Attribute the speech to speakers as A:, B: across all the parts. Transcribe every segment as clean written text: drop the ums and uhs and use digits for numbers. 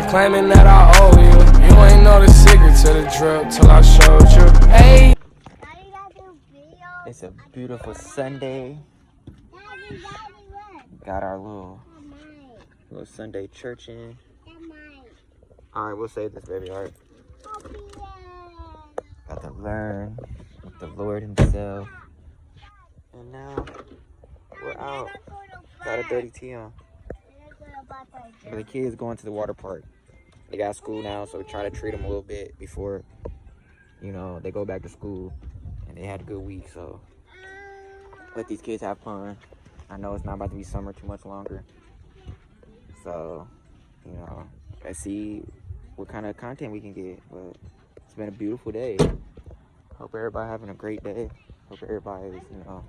A: claiming that I owe you. You ain't know the secret to the drip till I showed you. Hey.
B: It's a beautiful Sunday. Got our little Sunday church in. Alright, we'll save this, baby. Alright. Got to learn with the Lord himself. And now we're out. Got a dirty tee on. The kids going to the water park. They got school now, so we're trying to treat them a little bit before, you know, they go back to school. And they had a good week, so let these kids have fun. I know it's not about to be summer too much longer. So, you know, let's see what kind of content we can get. But it's been a beautiful day. Hope everybody having a great day. Hope everybody's, you know,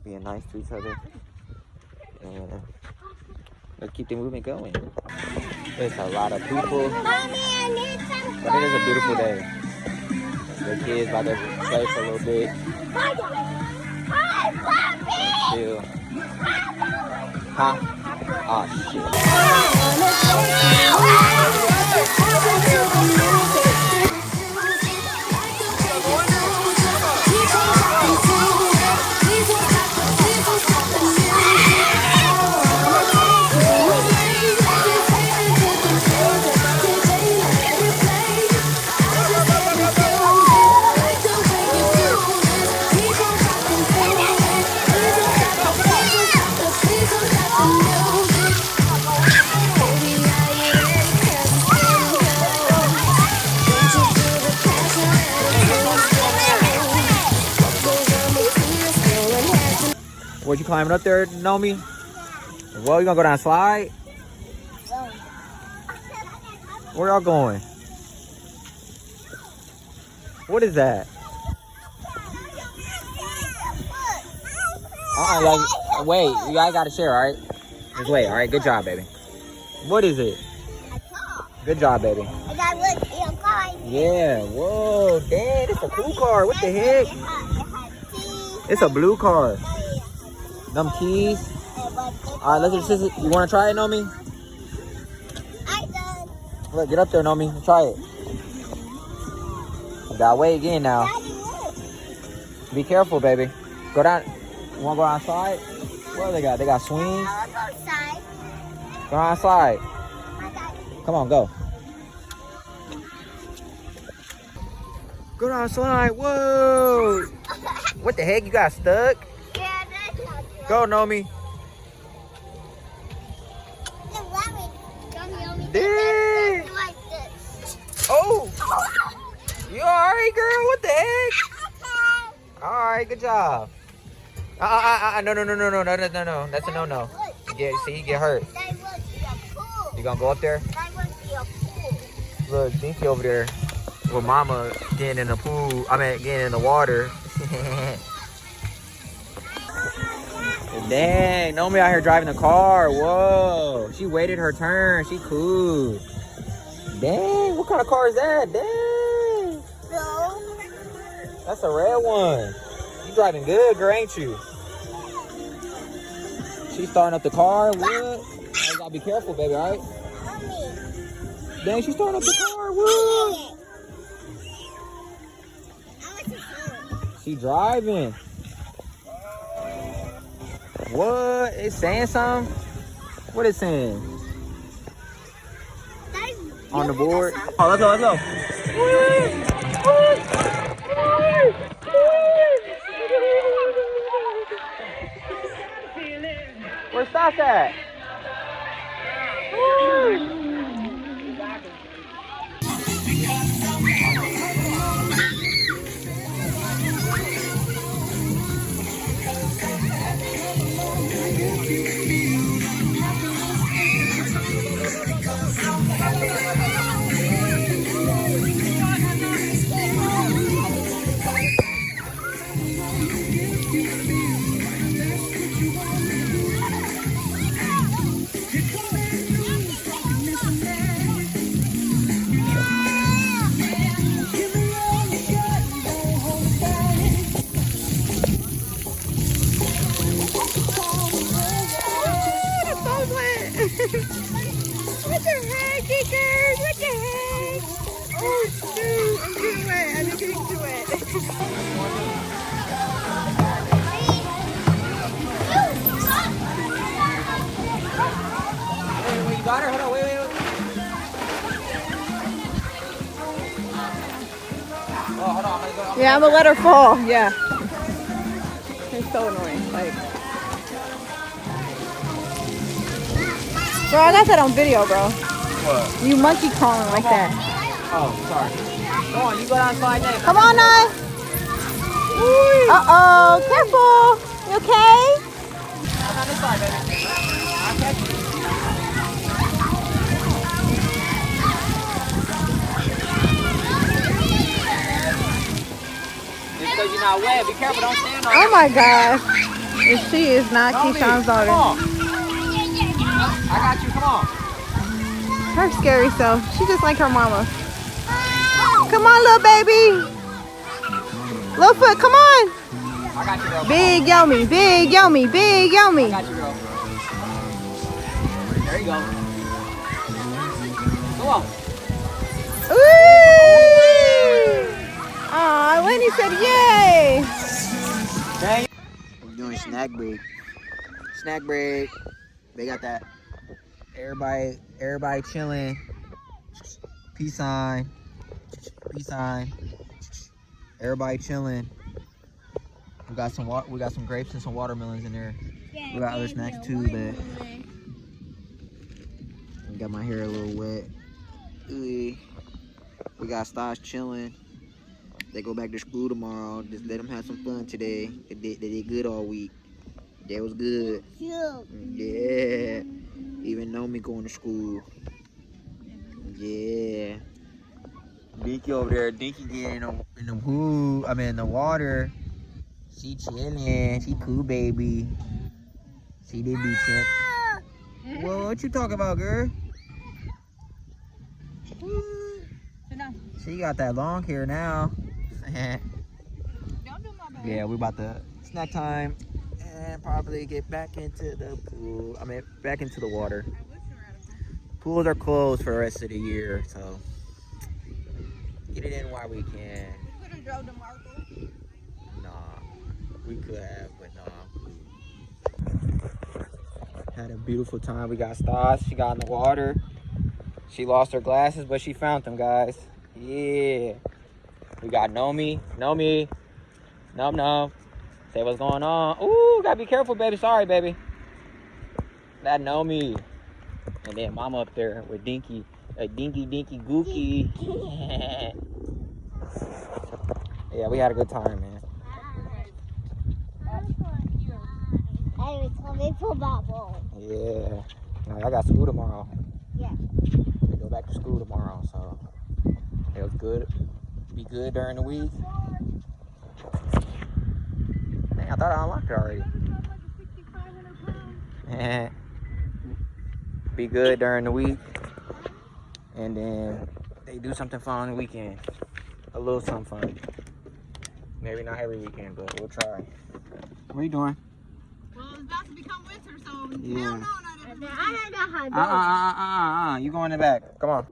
B: being nice to each other. And let's keep the movement going. There's a lot of people. But it is a beautiful day. The kids about to play for a little bit. Chill. Huh? Oh, shit. What, you climbing up there, Nomi? Well, you gonna go down a slide? Where y'all going? What is that? Like, wait, you guys gotta share, alright? Just wait, alright? Good job, baby. What is it? Good job, baby. Yeah, whoa, dang, it's a cool car. What the heck? It's a blue car. Them keys. Alright, let's just, you wanna try it, Nomi? Look, get up there, Nomi. Try it. You gotta wait again now. Be careful, baby. Go down. You wanna go outside? What do they got? They got swings? Go outside. Come on, go. Go outside. Whoa. What the heck? You got stuck?
C: Yeah, that's not good.
B: Go, Nomi. Dang. Oh. You alright, girl? What the heck? Alright, good job. No. That's a no. You get hurt. You gonna go up there? Look, Dinky over there with Mama getting in the pool. Getting in the water. Dang, Nomi out here driving the car. Whoa. She waited her turn. She cool. Dang, what kind of car is that? Dang.
C: No.
B: That's a red one. You driving good, girl, ain't you? She's starting up the car. What? You gotta be careful, baby, alright? Dang, she's starting up the car. What? She driving. What? It's saying something? What is saying? On the board? Oh, let's go. Where's Sasha at?
D: What the heck, geekers? What the heck? Oh, shoot. I'm getting wet. I'm getting too wet.
B: Wait, you got her? Hold on, wait. Oh, hold on, I'm gonna go.
D: Yeah, I'm gonna let her fall. Yeah. It's so annoying. Like, bro, I got that on video, bro.
B: What?
D: You monkey crawling like that.
B: Oh, sorry. Come on, you go down slide next.
D: Come on, Nye. Uh-oh, careful. You okay?
B: Come on this side, baby. I'll catch you. It's because you're not wet. Be careful, don't stand on
D: Oh
B: it.
D: my gosh. And she is not Keyshawn's
B: Come
D: daughter.
B: on. I got you, come on.
D: Her scary self. She just like her mama. Come on, little baby. Littlefoot, come on.
B: I got you, girl.
D: Big yummy, big yummy, big yummy.
B: I got you, girl. There you go. Come on.
D: Ooh. Aw, Lenny said yay.
B: Dang. We're doing snack break. Snack break. They got that. Everybody chilling. Peace sign. Peace sign. Everybody chilling. We got some grapes and some watermelons in there. We got other snacks too, but I got my hair a little wet. Ooh. We got Stas chilling. They go back to school tomorrow. Just let them have some fun today. They did good all week. That was good. Yeah. Even know me going to school. Yeah. Dinky over there. Dinky getting in the pool. I mean in the water. She chilling. She cool, baby. She did be chill. Well, what you talking about, girl? She got that long hair now. Yeah, we about to snack time and probably get back into the pool. I mean, back into the water. Pools are closed for the rest of the year, so get it in while we can.
D: Could have drove to Marco.
B: Nah, we could have, but nah. Had a beautiful time. We got Stas. She got in the water. She lost her glasses, but she found them, guys. Yeah. We got Nomi. Nomi. Nom. Say what's going on. Ooh, gotta be careful, baby. Sorry, baby. That Nomi. And then Mama up there with Dinky. A dinky gookie. Yeah, we had a good time, man. Yeah. Now, I got school tomorrow.
C: Yeah.
B: We go back to school tomorrow, so it was good. Be good during the week. Dang, I thought I unlocked it already. Be good during the week. And then they do something fun on the weekend. A little something fun. Maybe not every weekend, but we'll try. What are you doing?
D: Well, it's about to become winter, so
B: Yeah.
D: hell no, not every
C: I don't know how to do it.
B: You go in the back. Come on.